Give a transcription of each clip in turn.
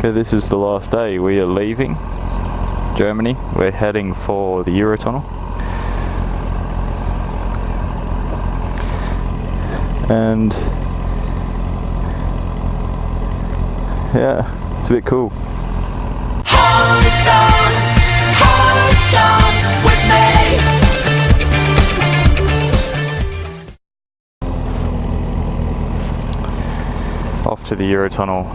Okay, this is the last day. We are leaving Germany. We're heading for the Eurotunnel. And yeah, it's a bit cool. Hold on with me. Off to the Eurotunnel.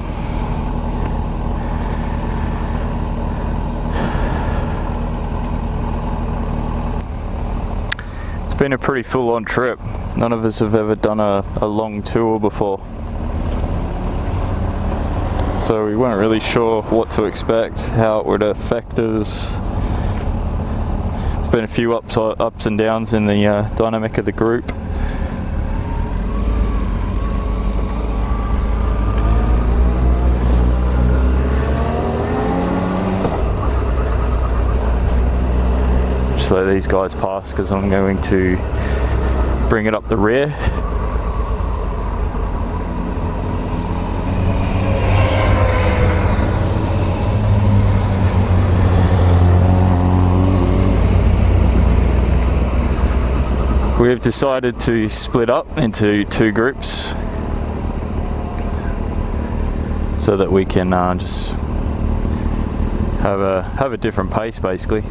It's been a pretty full-on trip. None of us have ever done a long tour before, so we weren't really sure what to expect, how it would affect us. There's been a few ups and downs in the dynamic of the group. Just let these guys pass because I'm going to bring it up the rear. We've decided to split up into two groups so that we can just have a different pace, basically.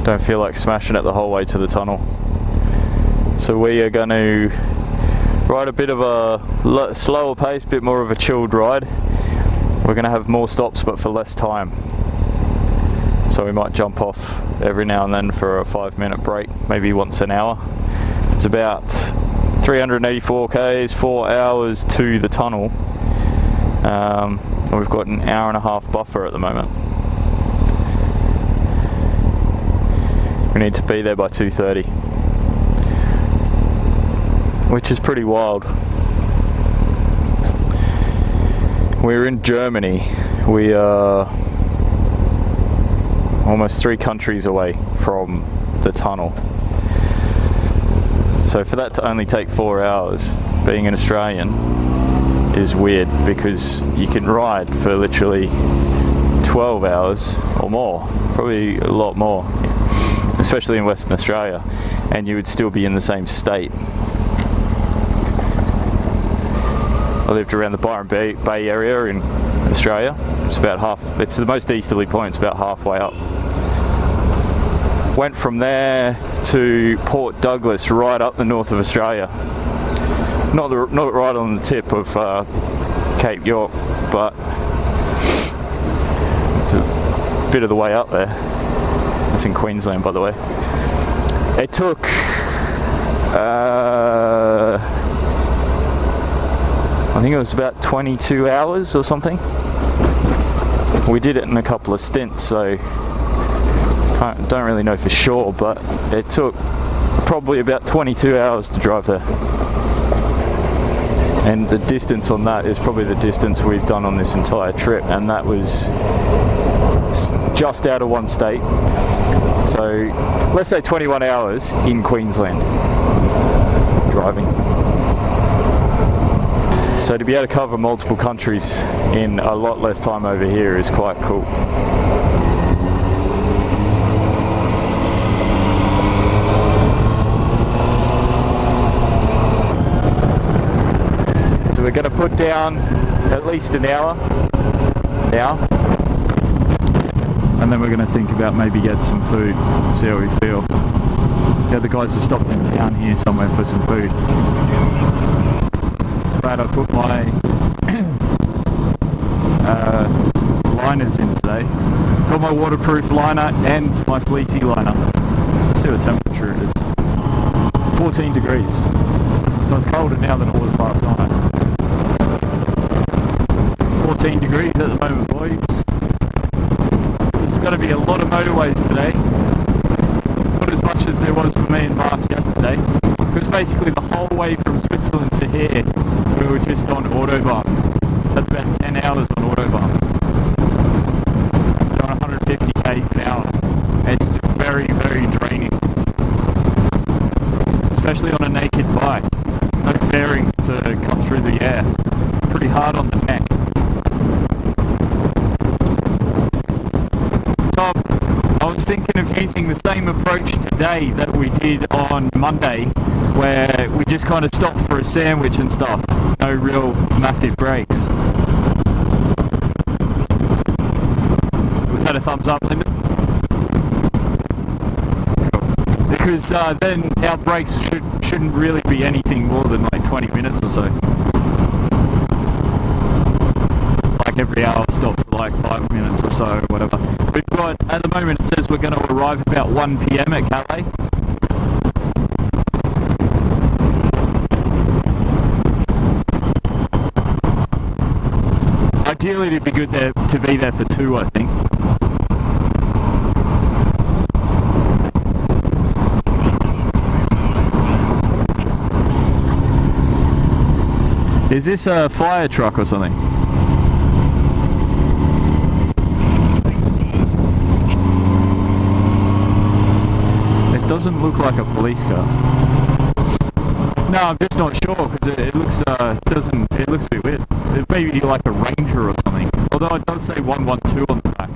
Don't feel like smashing it the whole way to the tunnel. So we are going to ride a bit of a slower pace, bit more of a chilled ride. We're going to have more stops but for less time. So we might jump off every now and then for a 5-minute break, maybe once an hour. It's about 384 k's, 4 hours to the tunnel. And we've got an hour and a half buffer at the moment. We need to be there by 2:30, which is pretty wild. We're in Germany. We are almost 3 countries away from the tunnel. So for that to only take 4 hours, being an Australian, is weird because you can ride for literally 12 hours or more, probably a lot more, especially in Western Australia, and you would still be in the same state. I lived around the Byron Bay area in Australia. It's the most easterly point, it's about halfway up. Went from there to Port Douglas, right up the north of Australia. Not right on the tip of Cape York, but it's a bit of the way up there. It's in Queensland, by the way. It took I think it was about 22 hours or something. We did it in a couple of stints, so don't really know for sure, but it took probably about 22 hours to drive there. And the distance on that is probably the distance we've done on this entire trip, and that was just out of one state. So let's say 21 hours in Queensland driving. So to be able to cover multiple countries in a lot less time over here is quite cool. So we're going to put down at least an hour now, and then we're going to think about maybe get some food, see how we feel. The other guys have stopped in town here somewhere for some food. Glad I put my liners in today. Got my waterproof liner and my fleecy liner. Let's see what temperature it is. 14 degrees. So it's colder now than it was last night. 14 degrees at the moment, boys. There's going to be a lot of motorways today. Not as much as there was for me and Mark yesterday. It was basically the whole way from Switzerland to here. We were just on autobahns. That's about 10 hours on autobahns. Going 150 k's an hour. It's very, very draining. Especially on a naked bike. No fairings to hard on the neck. Tom, I was thinking of using the same approach today that we did on Monday, where we just kind of stopped for a sandwich and stuff. No real massive breaks. Was that a thumbs up, Lyndon? Cool. Because then our breaks shouldn't really be anything more than like 20 minutes or so. Like every hour stop for like 5 minutes or so, or whatever. We've got, at the moment it says we're going to arrive about 1 PM at Calais. Ideally it'd be good there to be there for 2, I think. Is this a fire truck or something? It doesn't look like a police car. No, I'm just not sure because it looks it looks a bit weird. It may be like a Ranger or something. Although it does say 112 on the back.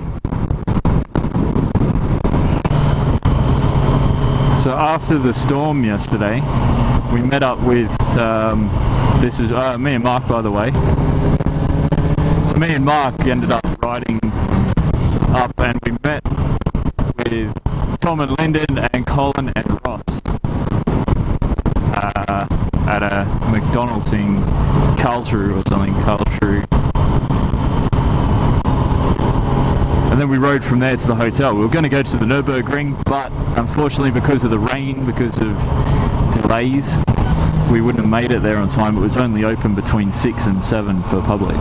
So after the storm yesterday, we met up with this is me and Mark, by the way. So me and Mark ended up riding up, and we met with Tom and Lyndon and Colin and Ross at a McDonald's in Karlsruhe or something, Karlsruhe. And then we rode from there to the hotel. We were going to go to the Nürburgring, but unfortunately because of the rain, because of delays, we wouldn't have made it there on time. It was only open between 6 and 7 for public.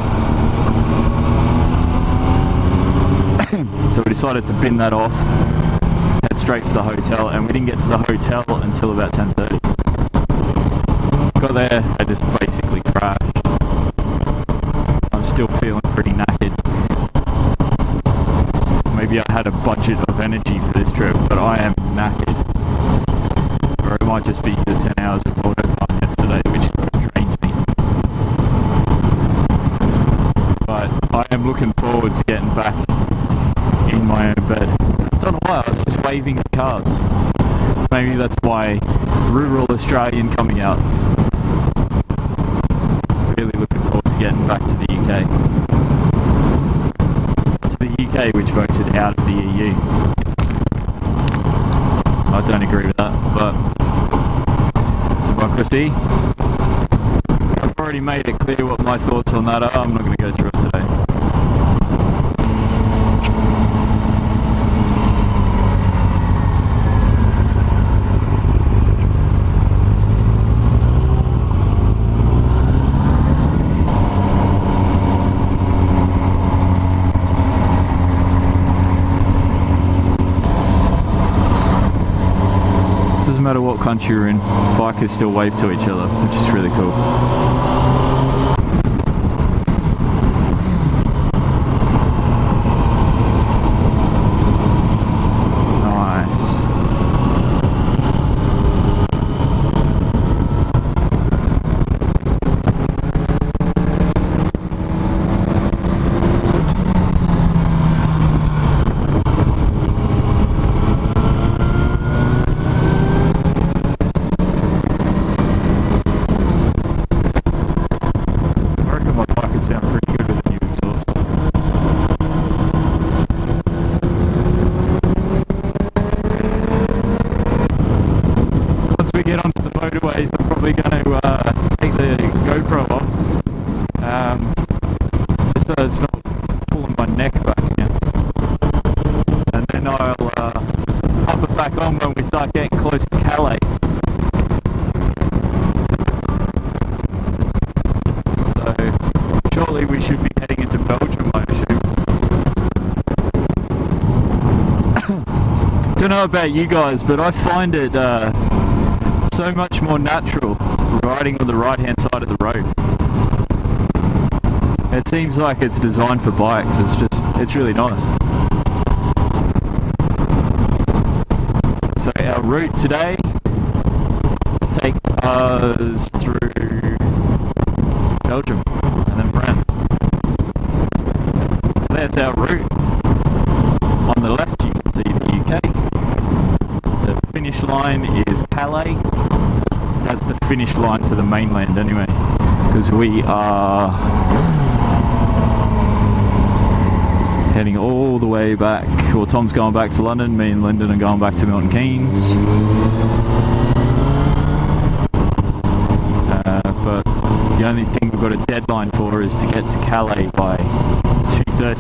So we decided to bin that off, head straight for the hotel, and we didn't get to the hotel until about 10:30. Got there, I just basically crashed. I'm still feeling pretty knackered. Maybe I had a budget of energy for this trip, but I am knackered. Or it might just be the 10 hours of autopilot yesterday, which drained me. But I am looking forward to getting back in my own bed. I don't know why, I was just waving at cars. Maybe that's why rural Australian coming out. Really looking forward to getting back to the UK. To the UK, which voted out of the EU. I don't agree with that, but democracy. I've already made it clear what my thoughts on that are. I'm not going to go through it today. Doesn't matter what country you're in, bikers still wave to each other, which is really cool. Nice. Sound pretty good with the new exhaust. Once we get onto the motorways, I'm probably going to take the GoPro off, just so it's not pulling my neck back again. And then I'll pop it back on when we start getting close to Calais. Shortly we should be heading into Belgium, I assume. Don't know about you guys, but I find it so much more natural riding on the right hand side of the road. It seems like it's designed for bikes. It's really nice. So our route today takes us through Belgium and then France. that's our route. On the left you can see the UK. The finish line is Calais. That's the finish line for the mainland anyway, because we are heading all the way back. Well, Tom's going back to London, me and Lyndon are going back to Milton Keynes. But the only thing we've got a deadline for is to get to Calais by 2:30,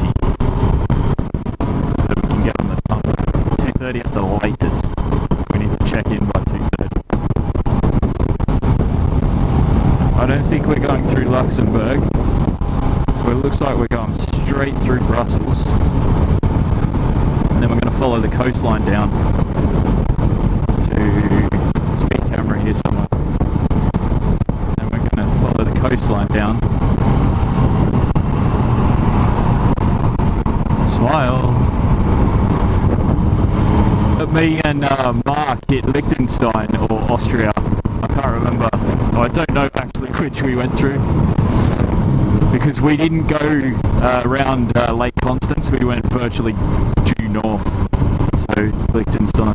so that we can get on the tunnel. 2:30 at the latest. We need to check in by 2:30. I don't think we're going through Luxembourg. Well, it looks like we're going straight through Brussels, and then we're going to follow the coastline down to speed camera here somewhere. And we're going to follow the coastline down. Smile. But me and Mark hit Liechtenstein or Austria. I can't remember. I don't know actually which we went through, because we didn't go around Lake Constance. We went virtually due north, so Liechtenstein.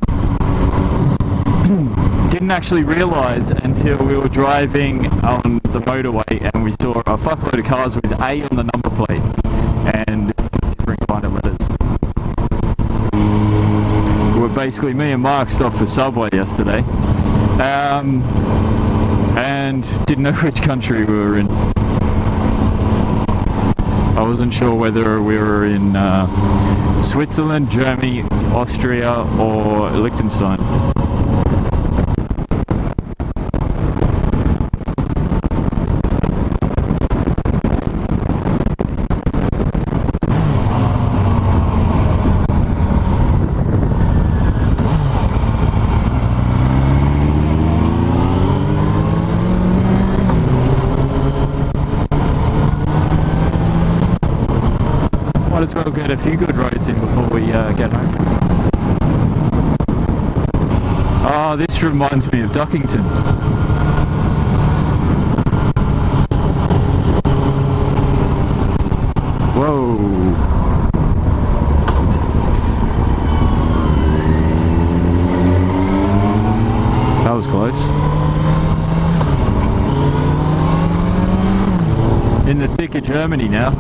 Didn't actually realise until we were driving on the motorway and we saw a fuckload of cars with A on the number plate and different kind of letters. Basically, me and Mark stopped for Subway yesterday, and didn't know which country we were in. I wasn't sure whether we were in Switzerland, Germany, Austria, or Liechtenstein. Might as well get a few good roads in before we get home. Oh, this reminds me of Duckington. Whoa. That was close. In the thick of Germany now.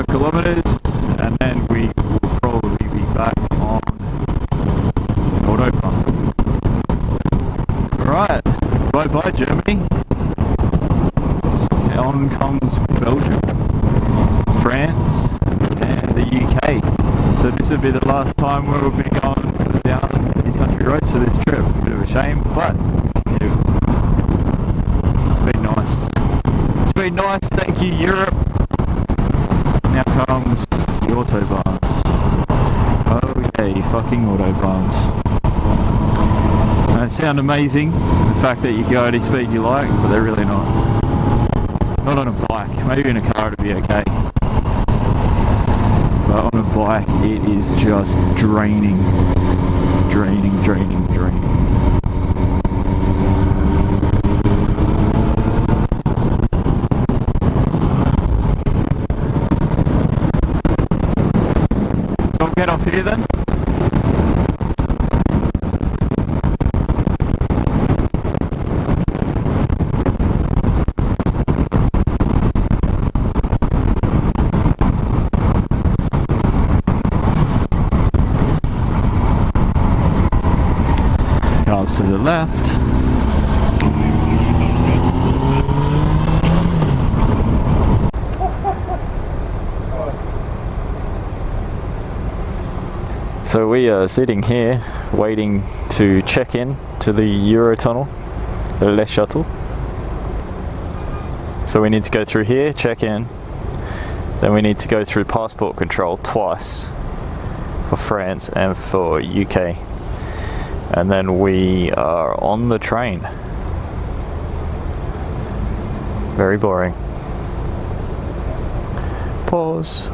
Kilometers, and then we will probably be back on Autobahn. Alright, bye bye Germany. On comes Belgium, France, and the UK. So this will be the last time we'll be going down these country roads for this trip. Bit of a shame, but it's been nice. It's been nice, thank you Europe. Now comes the Autobahns. Oh yay, fucking Autobahns. They sound amazing, the fact that you go any speed you like, but they're really not. Not on a bike, maybe in a car it'd be okay. But on a bike it is just draining. Draining, draining, draining. Get off here then. Cars to the left. So we are sitting here waiting to check in to the Eurotunnel, the Le Shuttle. So we need to go through here, check in, then we need to go through passport control twice for France and for UK. And then we are on the train. Very boring. Pause.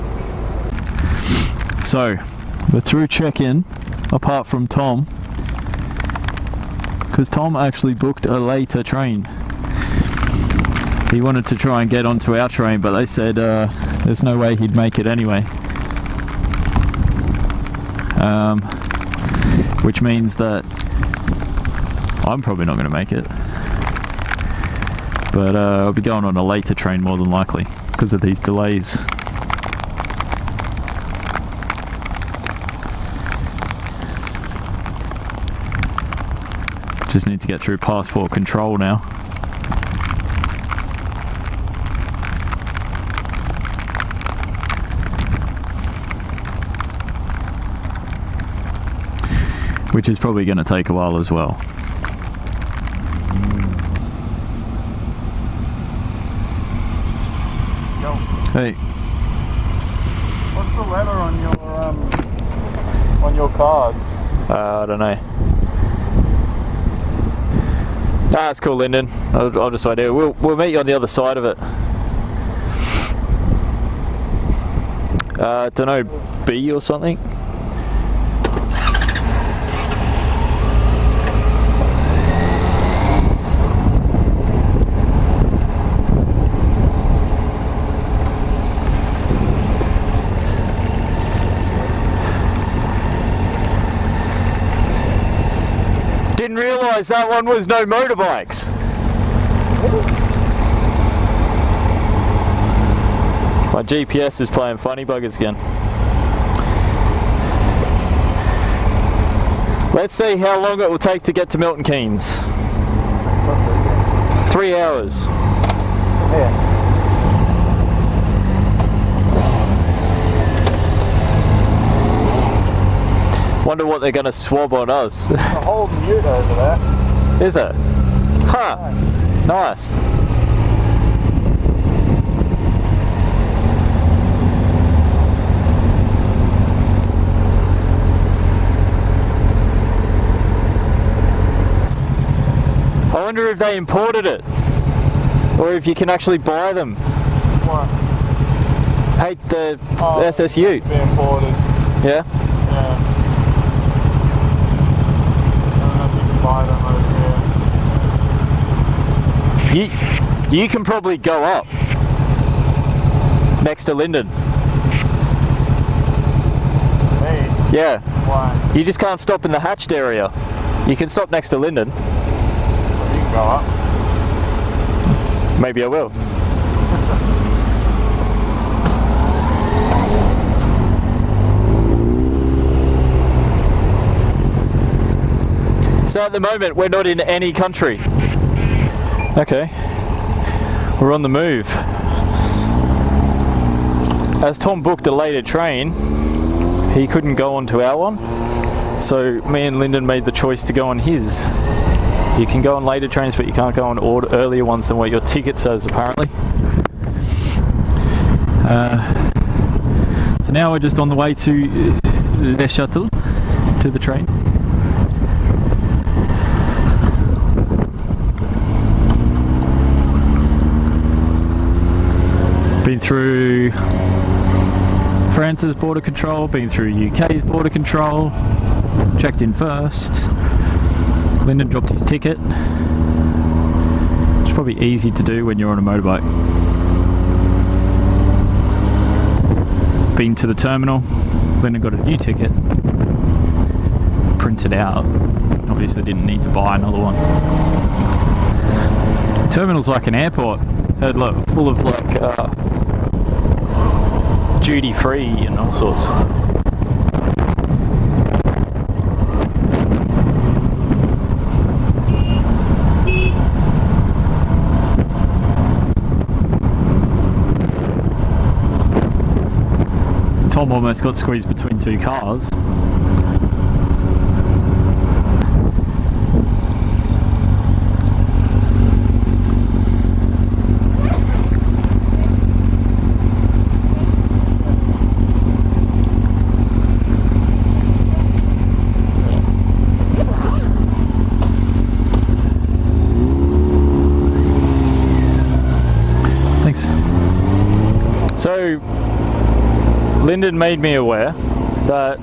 So, we're through check-in, apart from Tom, because Tom actually booked a later train. He wanted to try and get onto our train, but they said there's no way he'd make it anyway. Which means that I'm probably not going to make it. But I'll be going on a later train more than likely because of these delays. Just need to get through passport control now. Which is probably going to take a while as well. Yo, Hey, what's the letter on your card? I don't know. Ah, it's cool, Lyndon. I'll just wait here. We'll meet you on the other side of it. Don't know, B or something? Didn't realise that one was no motorbikes. My GPS is playing funny buggers again. Let's see how long it will take to get to Milton Keynes. 3 hours. Yeah. Wonder what they're going to swab on us. A whole mute over there. Is it? Huh. Nice. I wonder if they imported it, or if you can actually buy them. What? Hey, the Oh, SSU. Be imported. Yeah. Yeah. I don't know if you can buy them over here. You can probably go up next to Lyndon. Me? Yeah. Why? You just can't stop in the hatched area. You can stop next to Lyndon. Well, you can go up. Maybe I will. So at the moment we're not in any country. Okay, we're on the move. As Tom booked a later train, he couldn't go onto our one, so me and Lyndon made the choice to go on his. You can go on later trains, but you can't go on earlier ones than what your ticket says, apparently. So now we're just on the way to Le Shuttle, to the train. Been through France's border control, been through UK's border control, checked in first. Lyndon dropped his ticket. It's probably easy to do when you're on a motorbike. Been to the terminal, Lyndon got a new ticket, printed out. Obviously didn't need to buy another one. The terminal's like an airport, full of like duty free and all sorts. Tom almost got squeezed between two cars. So, Lyndon made me aware that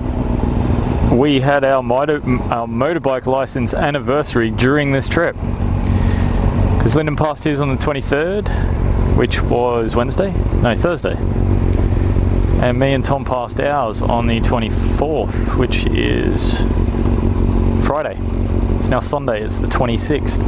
we had our motorbike license anniversary during this trip. Because Lyndon passed his on the 23rd, which was Thursday. And me and Tom passed ours on the 24th, which is Friday. It's now Sunday, it's the 26th.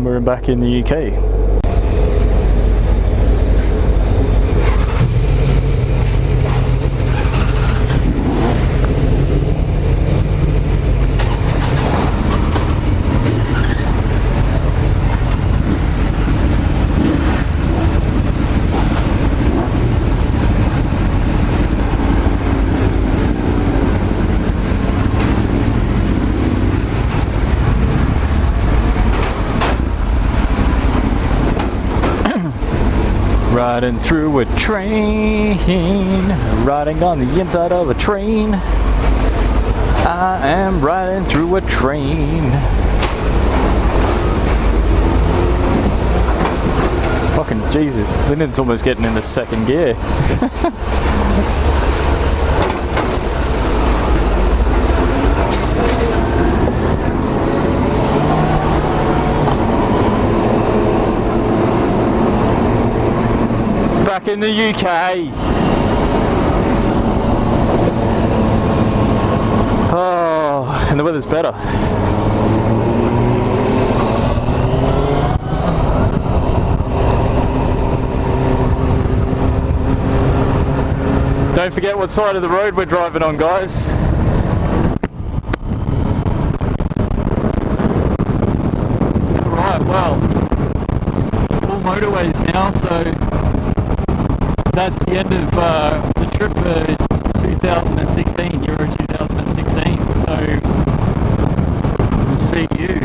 We're back in the UK. Riding through a train, riding on the inside of a train. I am riding through a train. Fucking Jesus, Lyndon's almost getting into second gear. Back in the UK. Oh, and the weather's better. Don't forget what side of the road we're driving on, guys. Right, well, all motorways now, so that's the end of the trip for 2016, Euro 2016, so we'll see you